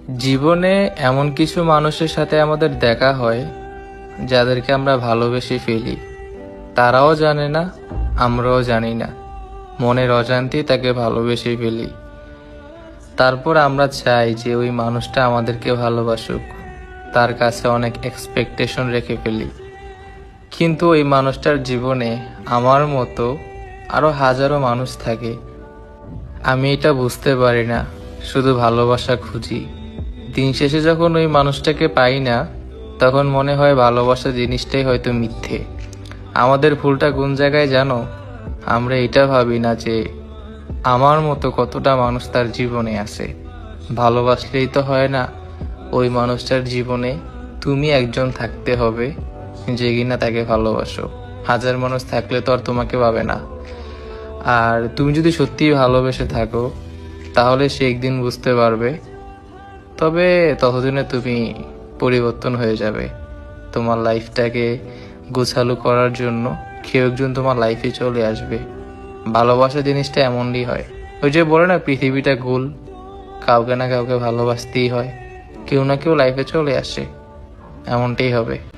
জীবনে এমন কিছু মানুষের সাথে আমাদের দেখা হয় যাদেরকে আমরা ভালোবেসে ফেলি, তারাও জানে না, আমরাও জানি না, মনের অজান্তেই তাকে ভালোবেসে ফেলি। তারপর আমরা চাই যে ওই মানুষটা আমাদেরকে ভালোবাসুক, তার কাছে অনেক এক্সপেকটেশন রেখে ফেলি। কিন্তু ওই মানুষটার জীবনে আমার মতো আরো হাজারো মানুষ থাকে। আমি এটা বুঝতে পারি না, শুধু ভালোবাসা খুঁজি। দিন শেষে যখন ওই মানুষটাকে পাই না, তখন মনে হয় ভালোবাসা জিনিসটাই হয়তো মিথ্যে। আমাদের ভুলটা কোন জায়গায় জানো? আমরা এটা ভাবি না যে আমার মতো কতটা মানুষ তার জীবনে আছে। ভালোবাসলেই তো হয় না, ওই মানুষটার জীবনে তুমি একজন থাকতে হবে যে কিনা তাকে ভালোবাসো। হাজার মানুষ থাকলে তো আর তোমাকে পাবে না। আর তুমি যদি সত্যিই ভালোবেসে থাকো, তাহলে সে একদিন বুঝতে পারবে। তবে ততদিনে তুমি পরিবর্তন হয়ে যাবে। তোমার লাইফটাকে গোছালো করার জন্য কেউ একজন তোমার লাইফে চলে আসবে। ভালোবাসা জিনিসটা এমনই হয়। ওই যে বলে না, পৃথিবীটা গোল, কাউকে না কাউকে ভালোবাসতেই হয়। কেউ না কেউ লাইফে চলে আসে, এমনটাই হবে।